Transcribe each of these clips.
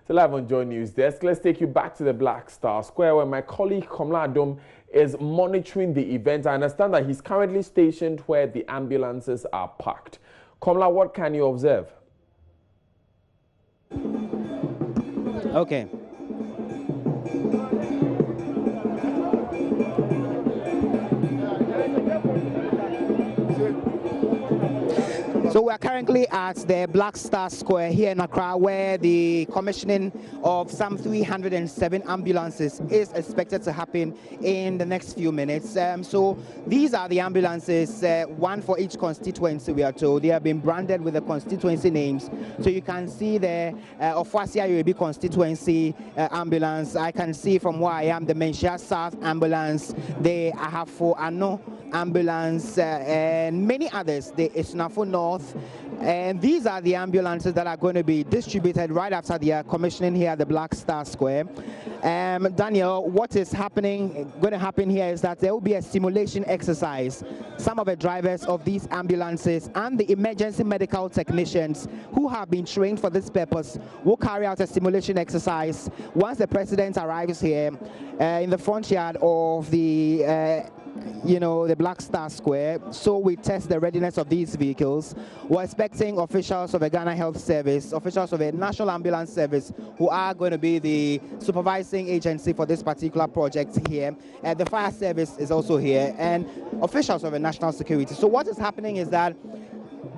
So live on JoyNews desk, let's take you back to the Black Star Square where my colleague Komla Adom is monitoring the event. I understand that he's currently stationed where the ambulances are parked. Komla, what can you observe? Okay. So we're currently at the Black Star Square here in Accra, where the commissioning of some 307 ambulances is expected to happen in the next few minutes. So these are the ambulances, one for each constituency, we are told. They have been branded with the constituency names. So you can see the Ofuasia UAB constituency ambulance. I can see from where I am the Menchia South ambulance, the Ahafo Ano ambulance, and many others, the Isnafo North. And these are the ambulances that are going to be distributed right after the commissioning here at the Black Star Square. Daniel, what is going to happen here is that there will be a simulation exercise. Some of the drivers of these ambulances and the emergency medical technicians who have been trained for this purpose will carry out a simulation exercise once the president arrives here in the front yard of the the Black Star Square. So we test the readiness of these vehicles. We're expecting officials of the Ghana Health Service, officials of the National Ambulance Service, who are going to be the supervising agency for this particular project here. The fire service is also here, and officials of the National Security. So what is happening is that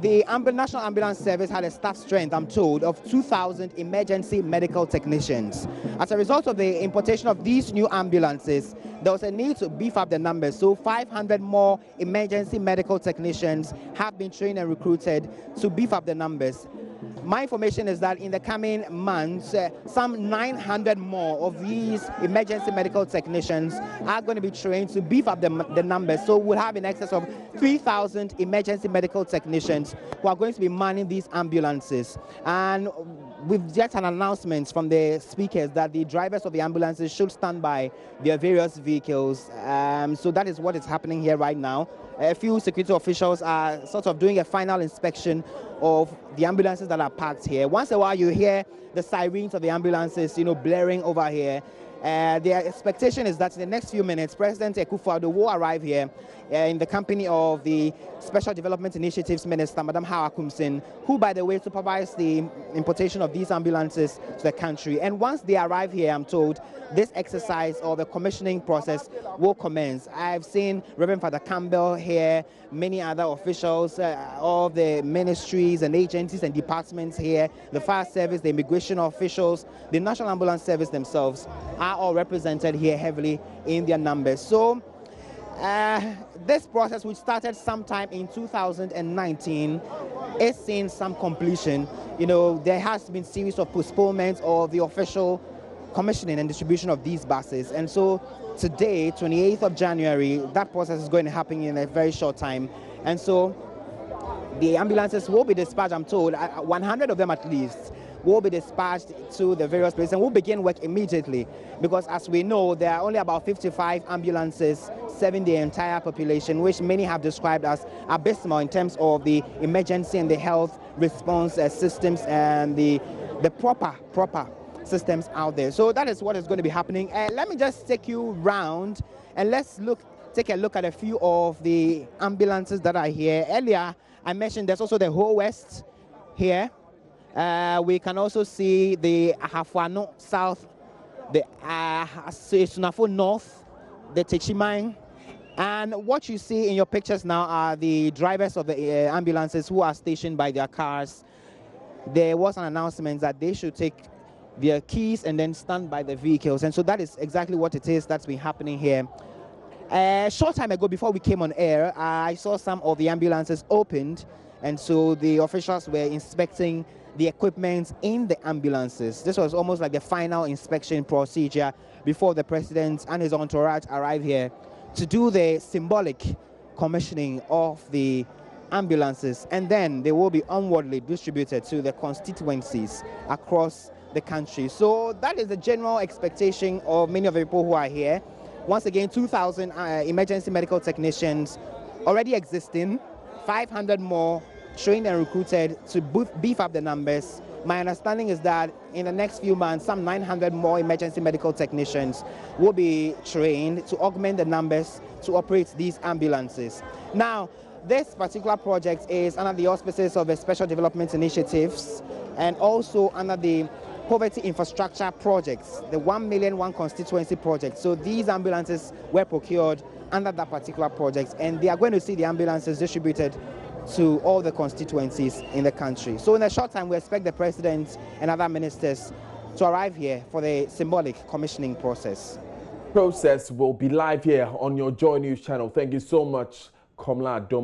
the National Ambulance Service had a staff strength, I'm told, of 2,000 emergency medical technicians. As a result of the importation of these new ambulances, there was a need to beef up the numbers. So 500 more emergency medical technicians have been trained and recruited to beef up the numbers. My information is that in the coming months, some 900 more of these emergency medical technicians are going to be trained to beef up the numbers. So we'll have in excess of 3,000 emergency medical technicians who are going to be manning these ambulances. And we've just an announcement from the speakers that the drivers of the ambulances should stand by their various vehicles. So that is what is happening here right now. A few security officials are sort of doing a final inspection of the ambulances that are parked here. Once in a while you hear the sirens of the ambulances, blaring over here. The expectation is that in the next few minutes, President Akufo-Addo will arrive here in the company of the Special Development Initiatives Minister, Madam Hawa Kumsin, who, by the way, supervised the importation of these ambulances to the country. And once they arrive here, I'm told, this exercise or the commissioning process will commence. I've seen Reverend Father Campbell here, many other officials of the ministries and agencies and departments here, the fire service, the immigration officials, the National Ambulance Service themselves are all represented here heavily in their numbers. So this process, which started sometime in 2019, is seeing some completion. There has been a series of postponements of the official commissioning and distribution of these buses. And so today, 28th of January, that process is going to happen in a very short time. And so the ambulances will be dispatched, I'm told, 100 of them at least, will be dispatched to the various places and will begin work immediately, because as we know, there are only about 55 ambulances serving the entire population, which many have described as abysmal in terms of the emergency and the health response systems and the proper systems out there. So that is what is going to be happening. Let me just take you round and let's take a look at a few of the ambulances that are here. Earlier, I mentioned there's also the Ho West here. We can also see the Ahafo South, the Sunafo North, the Techimang. And what you see in your pictures now are the drivers of the ambulances who are stationed by their cars. There was an announcement that they should take their keys and then stand by the vehicles. And so that is exactly what it is that's been happening here. A short time ago, before we came on air, I saw some of the ambulances opened. And so the officials were inspecting the equipment in the ambulances. This was almost like the final inspection procedure before the president and his entourage arrive here to do the symbolic commissioning of the ambulances. And then they will be onwardly distributed to the constituencies across the country. So that is the general expectation of many of the people who are here. Once again, 2,000 emergency medical technicians already existing, 500 more trained and recruited to beef up the numbers, My understanding is that in the next few months, some 900 more emergency medical technicians will be trained to augment the numbers to operate these ambulances. Now, this particular project is under the auspices of the Special Development Initiatives and also under the Poverty Infrastructure Projects, the 1 Million One Constituency Project. So these ambulances were procured under that particular project, and they are going to see the ambulances distributed to all the constituencies in the country. So in a short time, we expect the President and other ministers to arrive here for the symbolic commissioning process. Process will be live here on your Joy News channel. Thank you so much, Komla Doma.